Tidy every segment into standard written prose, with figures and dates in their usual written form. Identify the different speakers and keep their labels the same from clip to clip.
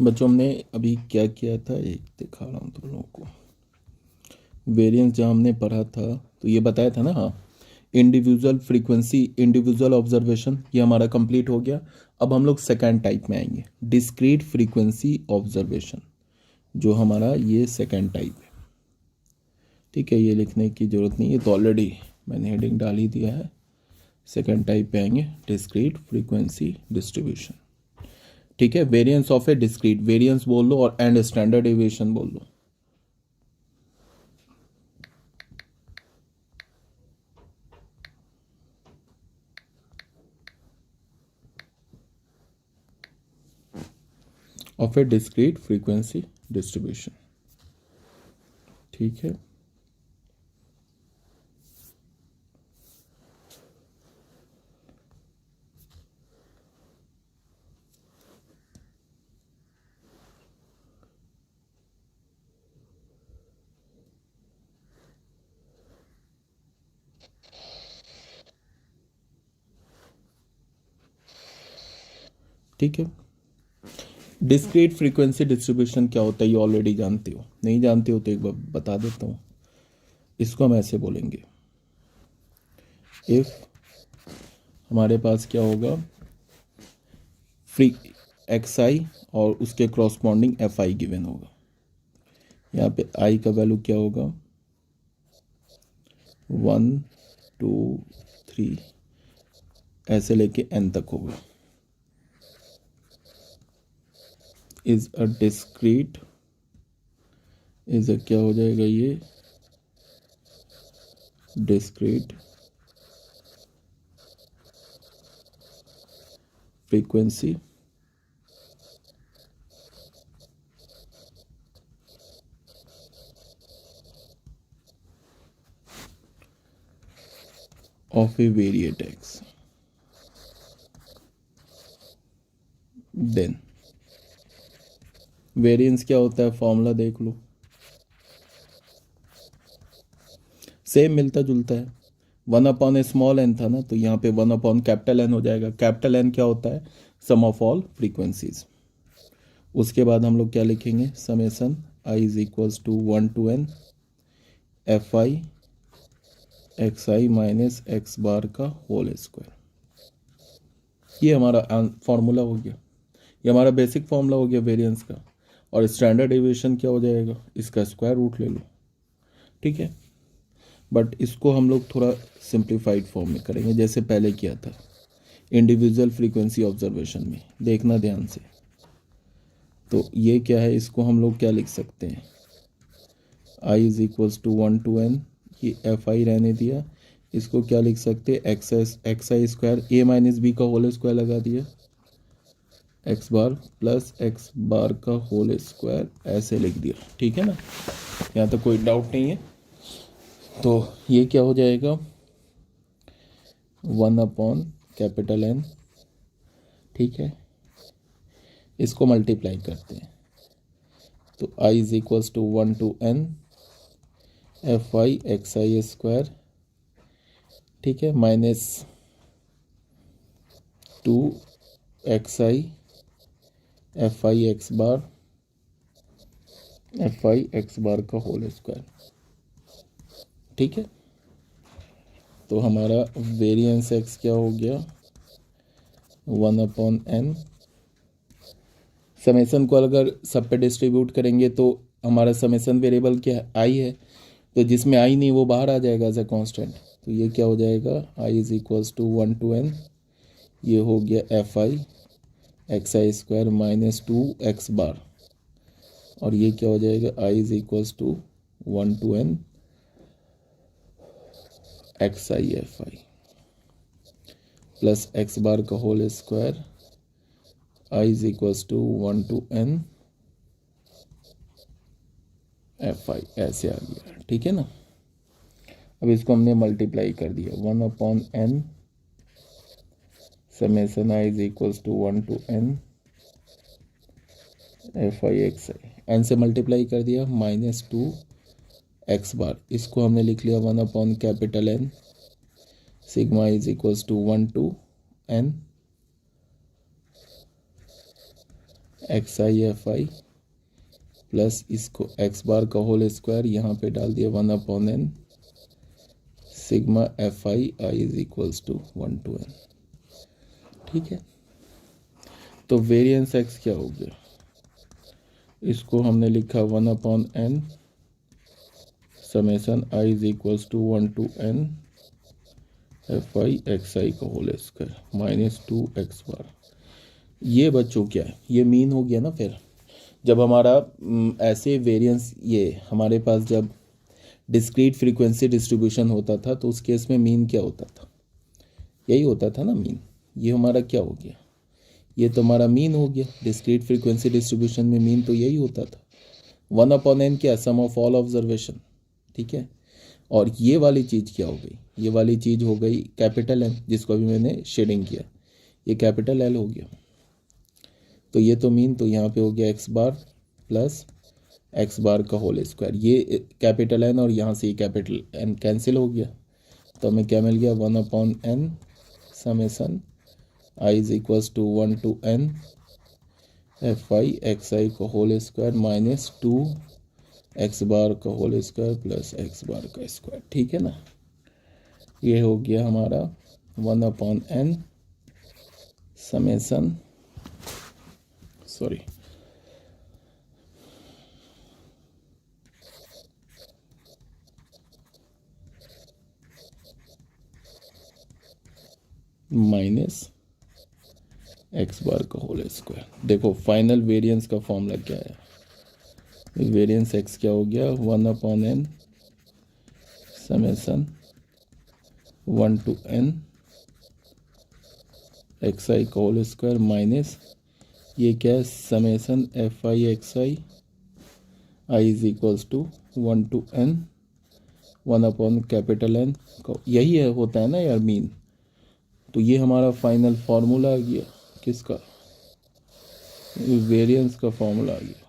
Speaker 1: बच्चों हमने अभी क्या किया था, एक दिखा रहा हूँ तुम लोगों को। वेरिएंस जहाँ हमने पढ़ा था तो ये बताया था ना, हाँ, इंडिविजुअल फ्रीक्वेंसी, इंडिविजुअल ऑब्जर्वेशन, ये हमारा कंप्लीट हो गया। अब हम लोग सेकंड टाइप में आएंगे, डिस्क्रीट फ्रीक्वेंसी ऑब्जर्वेशन, जो हमारा ये सेकंड टाइप है। ठीक है, ये लिखने की ज़रूरत नहीं, ये तो ऑलरेडी मैंने हेडिंग डाल ही दिया है। सेकंड टाइप पे आएंगे, डिस्क्रीट फ्रीक्वेंसी डिस्ट्रीब्यूशन। ठीक है, variance of a discrete, variance बोल लो और एंड स्टैंडर्ड डेविएशन बोल लो। Of a discrete frequency distribution. ठीक है, ठीक है। डिस्क्रीट फ्रीक्वेंसी डिस्ट्रीब्यूशन क्या होता है ये ऑलरेडी जानते हो, नहीं जानते हो तो एक बार बता देता हूँ। इसको हम ऐसे बोलेंगे, इफ हमारे पास क्या होगा, फ्री एक्स आई और उसके क्रॉसपॉन्डिंग एफ आई गिवन होगा। यहाँ पे आई का वैल्यू क्या होगा, 1 2 3 ऐसे लेके एन तक होगा। Is a discrete, is a क्या हो जाएगा ये, discrete frequency of a variate X. Then variance क्या होता है, फॉर्मूला देख लो, सेम मिलता जुलता है। 1 अपॉन ए स्मॉल एन था ना, तो यहाँ पे 1 अपॉन कैपिटल एन हो जाएगा। कैपिटल एन क्या होता है, सम ऑफ ऑल फ्रीक्वेंसीज। उसके बाद हम लोग क्या लिखेंगे, summation I is equals to 1 to n F I x I minus x bar का होल स्क्वायर। ये हमारा फॉर्मूला हो गया, ये हमारा बेसिक फॉर्मूला हो गया वेरिएंस का। और स्टैंडर्ड डेविएशन क्या हो जाएगा, इसका स्क्वायर रूट ले लो। ठीक है, बट इसको हम लोग थोड़ा सिंप्लीफाइड फॉर्म में करेंगे, जैसे पहले किया था इंडिविजुअल फ्रीक्वेंसी ऑब्जर्वेशन में। देखना ध्यान से, तो ये क्या है, इसको हम लोग क्या लिख सकते हैं, i is equals to 1 to n, ये एफ आई रहने दिया। इसको क्या लिख सकते हैं, x i square a minus b का होल स्क्वायर लगा दिया, x bar plus x bar का होल स्क्वायर ऐसे लिख दिया। ठीक है ना, यहाँ तो कोई डाउट नहीं है। तो ये क्या हो जाएगा, 1/कैपिटल N। ठीक है, इसको मल्टीप्लाई करते हैं, तो i is equals to 1 to n F I x i square, ठीक है, minus 2 x I F I x bar का होल स्क्वायर। ठीक है, तो हमारा वेरिएंस एक्स क्या हो गया, 1/n। समेसन को अगर सब पे डिस्ट्रीब्यूट करेंगे तो हमारा समेसन वेरिएबल क्या है, आई है, तो जिसमें आई नहीं वो बाहर आ जाएगा एज ए कांस्टेंट। तो ये क्या हो जाएगा, i is equals to 1 to n, ये हो गया f I x i square minus 2 x bar, और ये क्या हो जाएगा, i is equals to 1 to n x I F I plus x bar का whole square, i is equals to 1 to n F i, ऐसे आ गया। ठीक है ना, अब इसको हमने मल्टीप्लाई कर दिया, 1/n summation I is equals to 1 to n F I x I, N से मल्टीप्लाई कर दिया, माइनस 2 एक्स बार, इसको हमने लिख लिया capital N, sigma is equals to 1 to n x I F I plus इसको एक्स बार का whole square यहाँ पे डाल दिया 1/n sigma F I I is equals to 1 to n। ठीक है, तो वेरिएंस एक्स क्या हो गया, इसको हमने लिखा 1/n summation I is equals to 1 to n F I x i का होल स्क्वायर माइनस 2x बार। ये बच्चों क्या है, ये मीन हो गया ना। फिर जब हमारा ऐसे वेरिएंस ये हमारे पास जब डिस्क्रीट फ्रीक्वेंसी डिस्ट्रीब्यूशन होता था तो उस केस में मीन क्या होता था, यही होता था ना मीन। ये हमारा क्या हो गया, ये तो हमारा मीन हो गया। डिस्क्रीट फ्रीक्वेंसी डिस्ट्रीब्यूशन में मीन तो यही होता था। 1/n क्या, सम ऑफ ऑल ऑब्जर्वेशन। ठीक है, और ये वाली चीज़ क्या हो गई, ये वाली चीज़ हो गई कैपिटल एन, जिसको अभी मैंने शेडिंग किया, ये कैपिटल एल हो गया। तो ये तो मीन, तो यहाँ पे हो गया x bar plus x bar का होल स्क्वायर, ये कैपिटल एन और यहाँ से ये कैपिटल एन कैंसिल हो गया। तो हमें क्या मिल गया, 1/n summation I is equals to 1 to n F I x i का whole square minus 2x bar का whole square plus x bar का स्क्वायर। ठीक है ना, ये हो गया हमारा 1/n summation minus x bar का होल स्क्वायर। देखो फाइनल वेरिएंस का फॉर्मूला क्या है, वेरिएंस एक्स क्या हो गया, 1/n summation 1 to n x i का होल स्क्वायर माइनस ये क्या है, summation f I x i I is equals to 1 to n 1/n capital N का, यही है होता है ना यार मीन। तो ये हमारा फाइनल फार्मूला आ गया किसका, वेरिएंस का फार्मूला आ गया।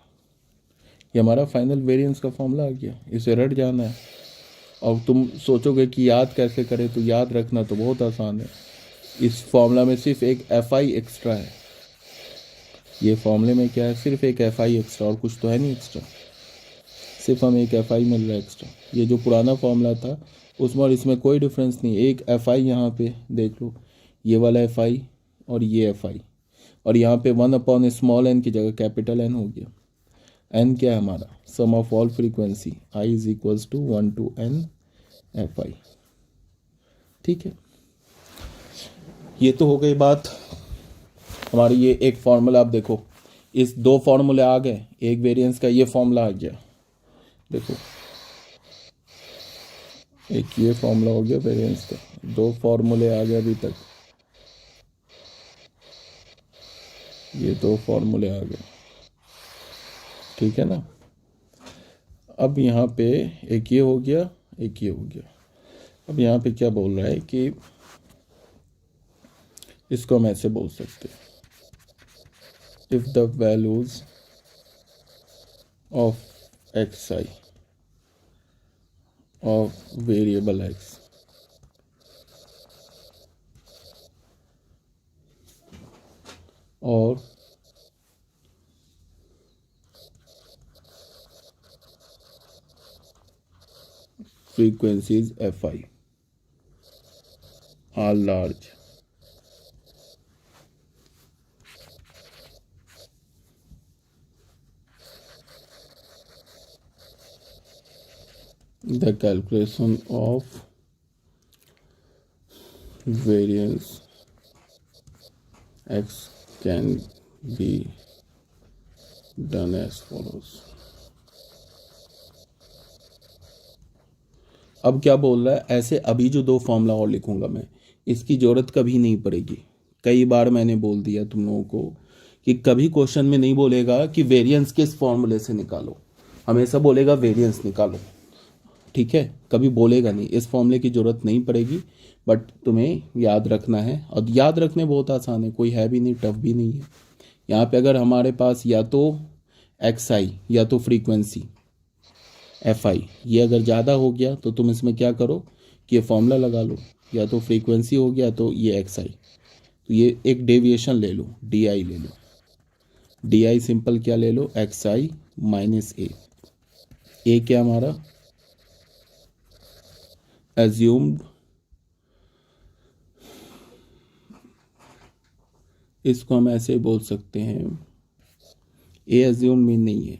Speaker 1: ये हमारा फाइनल वेरिएंस का फार्मूला आ गया, इसे रट जाना है। और तुम सोचोगे कि याद कैसे करें, तो याद रखना तो बहुत आसान है। इस फॉर्मूला में सिर्फ एक एफ आई एक्स्ट्रा है, ये फॉर्मूले में क्या है, सिर्फ एक एफ आई एक्स्ट्रा, और कुछ तो है नहीं एक्स्ट्रा, सिर्फ हमें एक एफ आई मिल रहा है एक्स्ट्रा। ये जो पुराना फॉर्मूला था उसमें और इसमें कोई डिफरेंस नहीं, एक एफ आई यहाँ पे देख लो, ये वाला एफ आई और ये एफ आई, और यहाँ पे 1/n की जगह कैपिटल एन हो गया। एन क्या है हमारा, sum of all frequency i is equals to 1 to n F i. ठीक है, ये तो हो गई बात हमारी। ये एक फॉर्मूला आप देखो, इस दो फॉर्मूले आ गए, एक वेरिएंस का ये फॉर्मूला आ गया, देखो एक ये फॉर्मूला हो गया वेरिएंस का, दो फॉर्मूले आ गए अभी तक, ये दो फॉर्मूले आ गए। ठीक है ना, अब यहाँ पे एक ये हो गया, एक ये हो गया। अब यहाँ पे क्या बोल रहा है कि इसको हम ऐसे बोल सकते हैं, if the values of x I of variable x और frequencies fi are large, the calculation of variance x can be done as follows। अब क्या बोल रहा है, ऐसे अभी जो दो फॉर्मूला और लिखूंगा मैं, इसकी ज़रूरत कभी नहीं पड़ेगी। कई बार मैंने बोल दिया तुम लोगों को कि कभी क्वेश्चन में नहीं बोलेगा कि वेरिएंस किस फॉर्मूले से निकालो, हमेशा बोलेगा वेरिएंस निकालो। ठीक है, कभी बोलेगा नहीं, इस फॉर्मूले की ज़रूरत नहीं पड़ेगी, बट तुम्हें याद रखना है, और याद रखने बहुत आसान है, कोई है भी नहीं, टफ भी नहीं है। यहाँ पे अगर हमारे पास या तो एक्स आई या तो फ्रीक्वेंसी एफ आई, ये अगर ज़्यादा हो गया तो तुम इसमें क्या करो कि ये फॉर्मूला लगा लो, या तो फ्रीक्वेंसी हो गया तो ये एक्स आई, तो ये एक डेविएशन ले लो, डी आई ले लो, डी आई सिंपल क्या ले लो, एक्स आई माइनस ए क्या हमारा एज्यूम्ड, इसको हम ऐसे बोल सकते हैं, ए एज्यूम मीन नहीं है,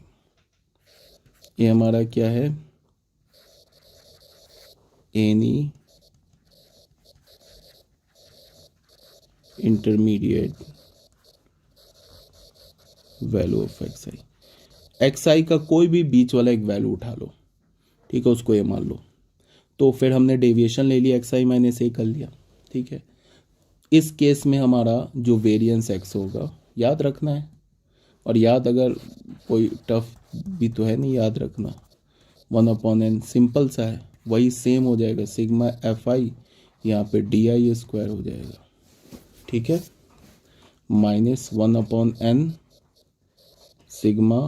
Speaker 1: ये हमारा क्या है, any intermediate value of x i का कोई भी बीच वाला एक वैल्यू उठा लो, ठीक है, उसको ये मान लो। तो फिर हमने डेविएशन ले लिया, एक्स आई माइनस ए कर लिया, ठीक है। इस केस में हमारा जो वेरिएंस एक्स होगा याद रखना है, और याद अगर कोई टफ भी तो है नहीं याद रखना, 1/n सिंपल सा है, वही सेम हो जाएगा, सिग्मा एफ आई यहाँ पे डी आई स्क्वायर हो जाएगा, ठीक है, minus 1/n sigma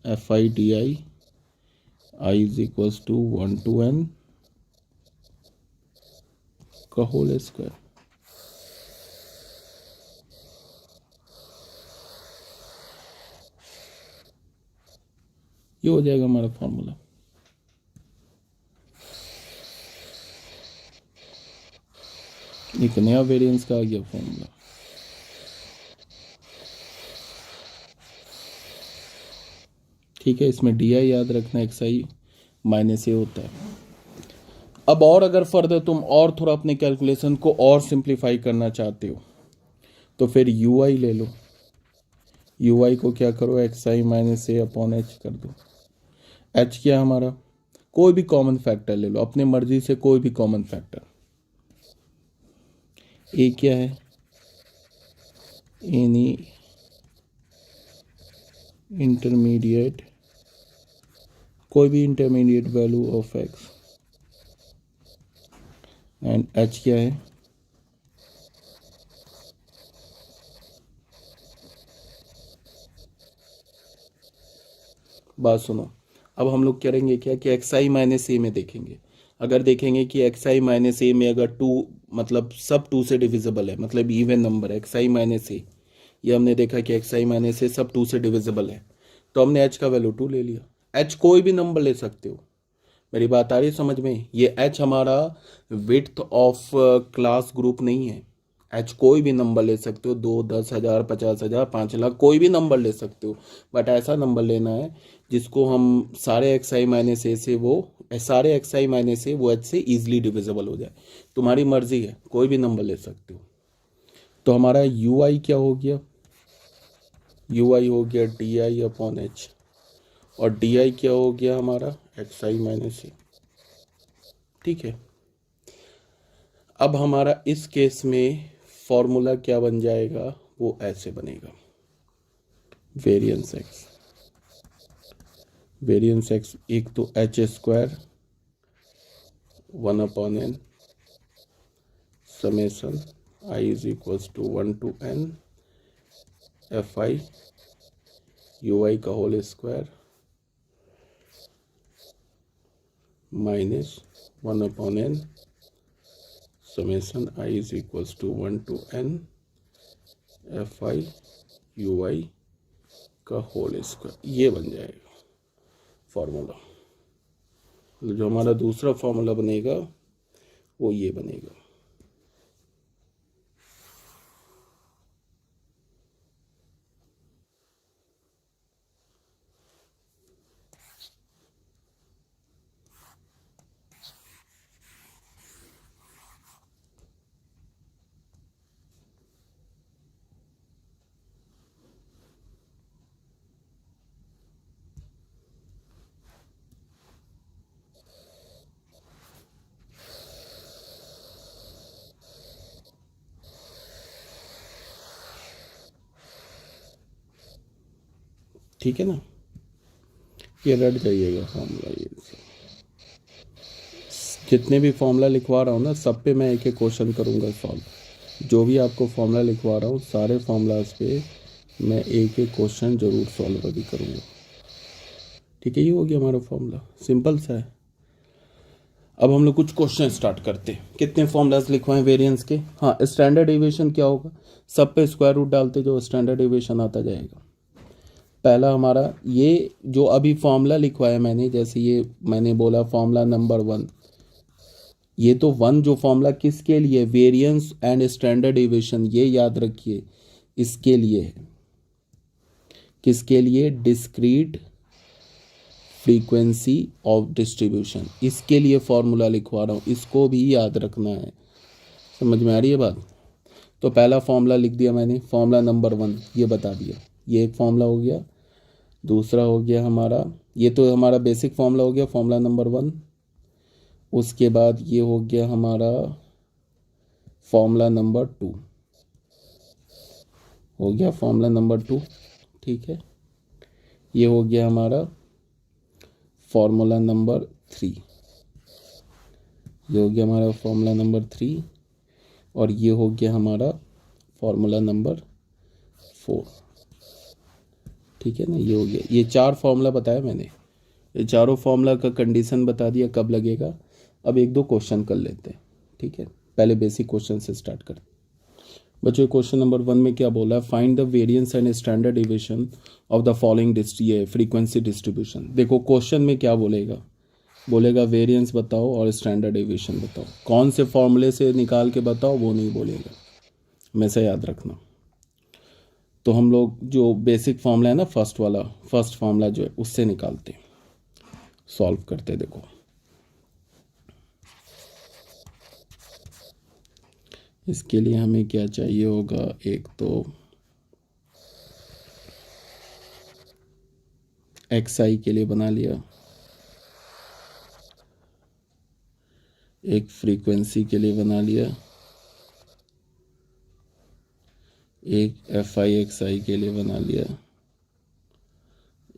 Speaker 1: F I D I is equals to 1 to n का होल स्क्वायर। ये हो जाएगा हमारा फॉर्मूला। एक नया वेरिएंस का आ गया फॉर्मूला। ठीक है, इसमें डी आई याद रखना, एक्स आई माइनस ए होता है। अब और अगर फर्दर तुम और थोड़ा अपने कैलकुलेशन को और सिंप्लीफाई करना चाहते हो तो फिर यू आई ले लो, यू आई को क्या करो, एक्स आई माइनस ए अपॉन एच कर दो। एच क्या हमारा, कोई भी कॉमन फैक्टर ले लो अपने मर्जी से, कोई भी कॉमन फैक्टर। ए क्या है, एनी इंटरमीडिएट, कोई भी intermediate value of x, and H क्या है, बात सुनो। अब हम लोग करेंगे क्या कि एक्स आई माइनस ए में देखेंगे, अगर देखेंगे कि एक्स आई माइनस ए में अगर टू मतलब सब टू से डिविजिबल है, मतलब इवन नंबर है एक्स आई माइनस ए, ये हमने देखा कि एक्स आई माइनस ए सब टू से डिविजिबल है, तो हमने एच का वैल्यू 2 ले लिया। एच कोई भी नंबर ले सकते हो, मेरी बात आ रही है समझ में, ये एच हमारा विड्थ ऑफ क्लास ग्रुप नहीं है, एच कोई भी नंबर ले सकते हो, 2, 10,000, 50,000, 5 लाख, कोई भी नंबर ले सकते हो, बट ऐसा नंबर लेना है जिसको हम सारे एक्स आई माइनस ए से वो सारे एक्स आई माइनस ए वो एच से ईजिली डिविजिबल हो जाए। तुम्हारी मर्जी है, कोई भी नंबर ले सकते हो। तो हमारा यू आई क्या हो गया, यू आई हो गया डी आई अपॉन एच, और डी आई क्या हो गया हमारा एक्स आई माइनस ए, ठीक है। अब हमारा इस केस में फॉर्मूला क्या बन जाएगा, वो ऐसे बनेगा, वेरिएंस एक्स, वेरिएंस एक्स एक तो h square 1/n summation I is equals to 1 to n F i u i का whole square minus 1/n summation I is equals to 1 to n F i u i का whole square. ये बन जाएगा formula. जो हमारा दूसरा formula बनेगा वो ये बनेगा, ठीक है ना। ये रट जाइएगा फॉर्मूला, ये जितने भी फॉर्मूला लिखवा रहा हूँ ना सब पे मैं एक एक क्वेश्चन करूँगा सॉल्व। जो भी आपको फॉर्मूला लिखवा रहा हूँ सारे फॉर्मूलाज पे मैं एक एक क्वेश्चन जरूर सॉल्व भी करूँगा, ठीक है। ये हो गया हमारा फॉर्मूला, सिंपल सा है। अब हम लोग कुछ क्वेश्चन स्टार्ट करते हैं। कितने फॉर्मूलाज लिखवाएं वेरिएंस के, हाँ स्टैंडर्ड डेविएशन क्या होगा, सब पे स्क्वायर रूट डालते जो स्टैंडर्ड डेविएशन आता जाएगा,
Speaker 2: पहला हमारा ये जो अभी फॉर्मूला लिखवाया मैंने, जैसे ये मैंने बोला फॉर्मूला नंबर 1, ये तो 1 जो फॉर्मूला किसके लिए, वेरिएंस एंड स्टैंडर्ड डिविएशन, ये याद रखिए इसके लिए है। किसके लिए, डिस्क्रीट फ्रीक्वेंसी ऑफ डिस्ट्रीब्यूशन, इसके लिए फॉर्मूला लिखवा रहा हूँ, इसको भी याद रखना है। समझ में आ रही है बात। तो पहला फॉर्मूला लिख दिया मैंने, फॉर्मूला नंबर 1 ये बता दिया, ये एक फॉर्मूला हो गया। दूसरा हो गया हमारा, ये तो हमारा बेसिक फॉर्मूला हो गया, फॉर्मूला नंबर 1। उसके बाद ये हो गया हमारा फॉर्मूला नंबर 2, हो गया फॉर्मूला नंबर 2, ठीक है। ये हो गया हमारा फॉर्मूला नंबर 3, ये हो गया हमारा फॉर्मूला नंबर 3, और ये हो गया हमारा फॉर्मूला नंबर 4, ठीक है ना। ये हो गया, ये 4 फॉर्मूला बताया मैंने, ये चारों फॉर्मूला का कंडीशन बता दिया कब लगेगा। अब 1-2 क्वेश्चन कर लेते हैं, ठीक है। पहले बेसिक क्वेश्चन से स्टार्ट करते हैं। बच्चों क्वेश्चन नंबर 1 में क्या बोला है, find the variance and standard deviation of the following frequency distribution. देखो क्वेश्चन में क्या बोलेगा, बोलेगा वेरिएंस बताओ और स्टैंडर्ड डिविएशन बताओ, कौन से फॉर्मूले से निकाल के बताओ वो नहीं बोलेगा, हमेशा याद रखना। तो हम लोग जो बेसिक फॉर्मूला है ना, फर्स्ट फॉर्मूला जो है उससे निकालते हैं, सॉल्व करते। देखो इसके लिए हमें क्या चाहिए होगा, एक तो एक्स आई के लिए बना लिया, एक फ्रीक्वेंसी के लिए बना लिया, एक एफ आई एक्स आई के लिए बना लिया,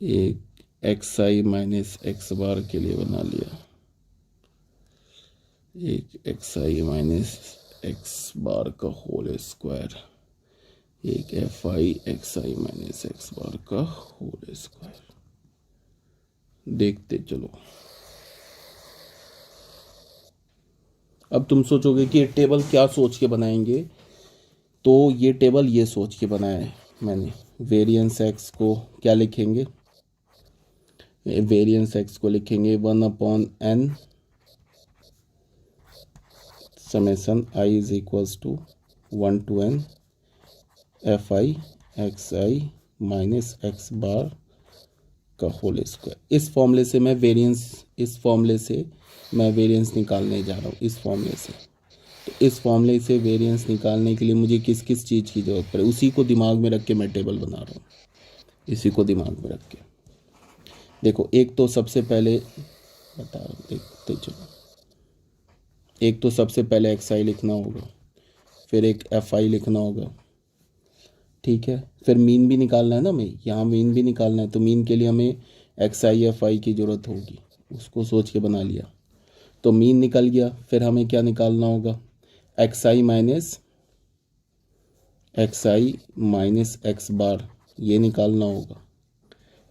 Speaker 2: एक एक्स आई माइनस एक्स बार के लिए बना लिया, एक एक्स आई माइनस एक्स बार का होल स्क्वायर, एक एफ आई एक्स आई माइनस एक्स बार का होल स्क्वायर। देखते चलो। अब तुम सोचोगे कि ये टेबल क्या सोच के बनाएंगे, तो ये टेबल ये सोच के बनाया है मैंने। वेरिएंस एक्स को क्या लिखेंगे, वेरिएंस एक्स को लिखेंगे 1/n summation I is equals to 1 to n F I x I minus x bar का होल स्क्वायर। इस फॉर्मूले से मैं वेरिएंस निकालने जा रहा हूँ, इस फॉर्मूले से। तो इस फॉर्मूले से वेरिएंस निकालने के लिए मुझे किस किस चीज़ की ज़रूरत पड़े, उसी को दिमाग में रख के मैं टेबल बना रहा हूँ, इसी को दिमाग में रख के। देखो एक तो सबसे पहले बता रहा हूँ, देखते चलो। एक तो सबसे पहले एक्स आई लिखना होगा, फिर एक एफ आई लिखना होगा, ठीक है। फिर मीन भी निकालना है ना, हमें यहाँ मीन भी निकालना है, तो मीन के लिए हमें एक्स आई एफ आई की ज़रूरत होगी, उसको सोच के बना लिया। तो मीन निकल गया, फिर हमें क्या निकालना होगा, एक्स आई माइनस एक्स बार, ये निकालना होगा,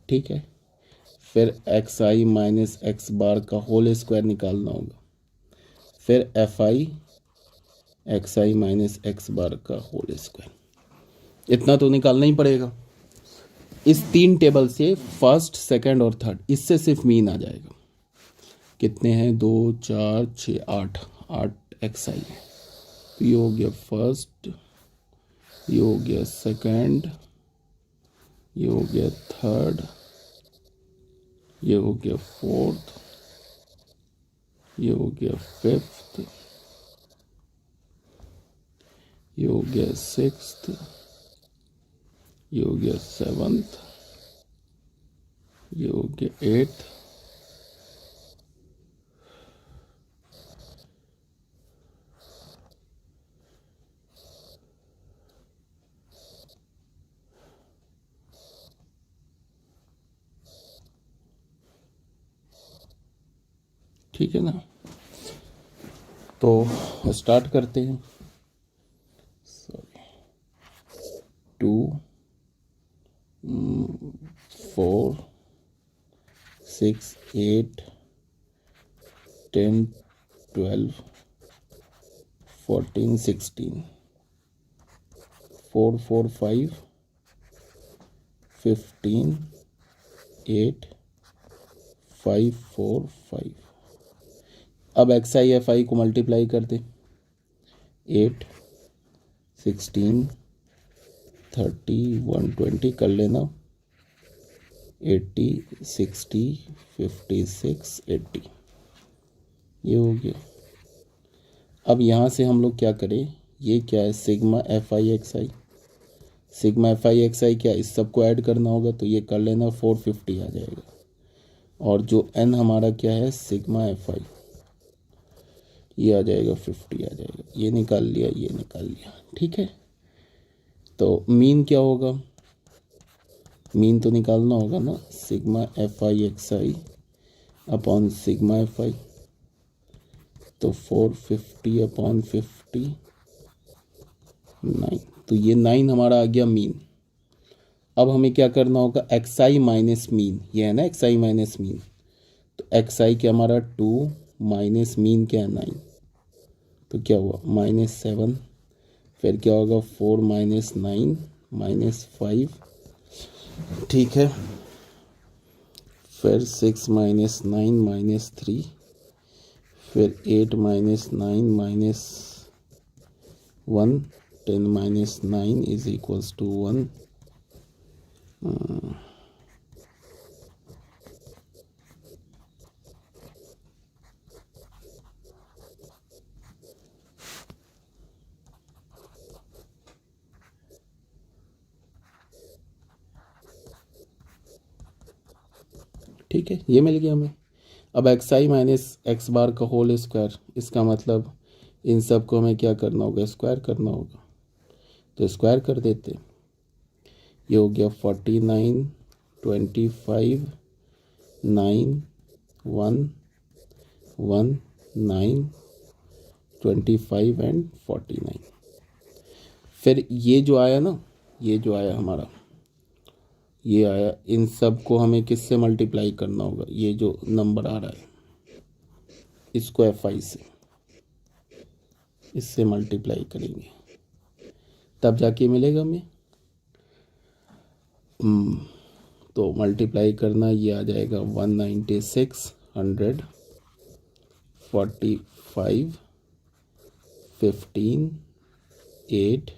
Speaker 2: ठीक है। फिर एक्स आई माइनस एक्स बार का होल स्क्वायर निकालना होगा, फिर एफ आई एक्स आई माइनस एक्स बार का होल स्क्वायर। इतना तो निकालना ही पड़ेगा। इस 3 टेबल से फर्स्ट, सेकंड और थर्ड, इससे सिर्फ मीन आ जाएगा। कितने हैं, 2 4 6 8 एक्स आई। ये हो गया फर्स्ट, ये हो गया सेकंड, ये हो गया थर्ड, ये हो गया फोर्थ, ये हो गया फिफ्थ, ये हो गया सिक्स्थ, ये हो गया सेवंथ, ये हो गया एट्थ, ठीक है ना। तो स्टार्ट करते हैं। 2 4 6 8 10 12 14 16 4 4 5 15 8 5 4 5। अब एक्स आई एफ आई को मल्टीप्लाई कर दे, 8 16 30 120 कर लेना, 80 60 56 80, ये हो गया। अब यहाँ से हम लोग क्या करें, ये क्या है sigma F I x i, sigma F I x i क्या, इस सबको ऐड करना होगा तो ये कर लेना, 450 आ जाएगा। और जो एन हमारा क्या है सिग्मा एफ आई, ये आ जाएगा 50 आ जाएगा, ये निकाल लिया, ये निकाल लिया, ठीक है। तो मीन क्या होगा, मीन तो निकालना होगा ना, sigma F I x I upon sigma F I, तो 450 अपॉन 50 9, तो ये 9 हमारा आ गया मीन। अब हमें क्या करना होगा, एक्स आई माइनस मीन, ये है ना एक्स आई माइनस मीन, तो एक्स आई क्या हमारा 2 माइनस मीन क्या है 9, तो क्या हुआ -7, फिर क्या होगा 4 माइनस 9 माइनस 5, ठीक है, फिर 6 माइनस 9 माइनस 3, फिर 8 minus 9 minus 1, 10 minus 9 is equals to 1। ठीक है, ये मिल गया हमें। अब एक्स आई माइनस एक्स बार का होल स्क्वायर, इसका मतलब इन सब को हमें क्या करना होगा, स्क्वायर करना होगा, तो स्क्वायर कर देते। ये हो गया 49 25 9 1 1 9 25 एंड 49। फिर ये जो आया ना, ये जो आया हमारा, ये आया, इन सब को हमें किससे मल्टीप्लाई करना होगा, ये जो नंबर आ रहा है इसको एफ आई से, इससे मल्टीप्लाई करेंगे तब जाके मिलेगा हमें। तो मल्टीप्लाई करना, ये आ जाएगा 196 100 45 15 8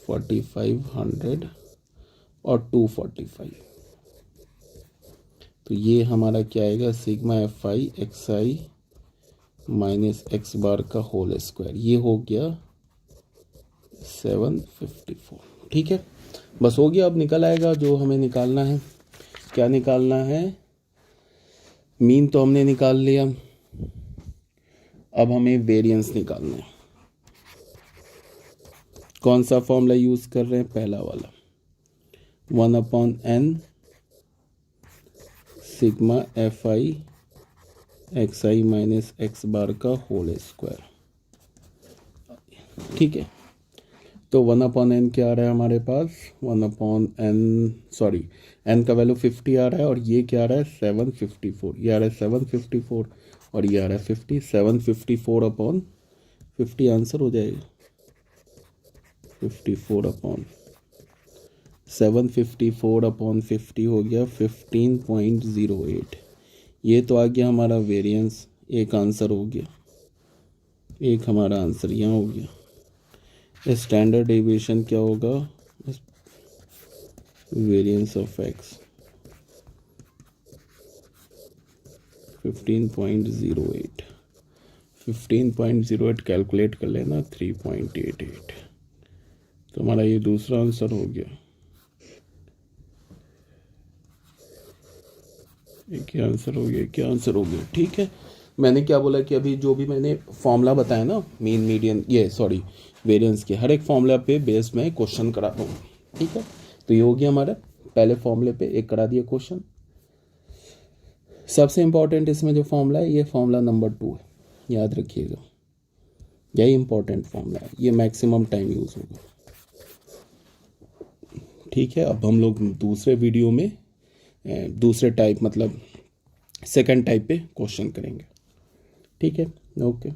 Speaker 2: 45 100 और 245, तो ये हमारा क्या आएगा sigma F I x I minus x bar का होल स्क्वायर, ये हो गया 754। ठीक है, बस हो गया। अब निकल आएगा जो हमें निकालना है। क्या निकालना है, मीन तो हमने निकाल लिया, अब हमें वेरिएंस निकालना है। कौन सा फॉर्मूला यूज कर रहे हैं, पहला वाला, 1/n sigma F I x I minus x bar का होल स्क्वायर। ठीक है, तो 1/n क्या आ रहा है हमारे पास, 1/n सॉरी n का वैल्यू 50 आ रहा है, और ये क्या आ रहा है 754, ये आ रहा है 754 और ये आ रहा है 50, 754/50 आंसर हो जाएगा, 754/50 हो गया 15.08। ये तो आ गया हमारा वेरिएंस, एक आंसर हो गया, एक हमारा आंसर यहाँ हो गया। स्टैंडर्ड डेविएशन क्या होगा, वेरिएंस ऑफ एक्स 15.08, 15.08 कैलकुलेट कर लेना 3.88, तो हमारा ये दूसरा आंसर हो गया। क्या आंसर हो गया, क्या आंसर हो गया। ठीक है, मैंने क्या बोला कि अभी जो भी मैंने फॉर्मूला बताया ना, मीन मीडियन ये सॉरी वेरिएंस के, हर एक फॉर्मूला पे बेस्ड मैं क्वेश्चन कराता हूँ। ठीक है, तो ये हो गया हमारा पहले फॉर्मूले पे एक करा दिया क्वेश्चन। सबसे इंपॉर्टेंट इसमें जो फॉर्मूला है, ये फॉर्मूला नंबर 2 है, याद रखिएगा, यही इंपॉर्टेंट फॉर्मूला है, ये मैक्सिमम टाइम यूज होगा। ठीक है, अब हम लोग दूसरे वीडियो में दूसरे टाइप मतलब सेकंड टाइप पे क्वेश्चन करेंगे। ठीक है, ओके।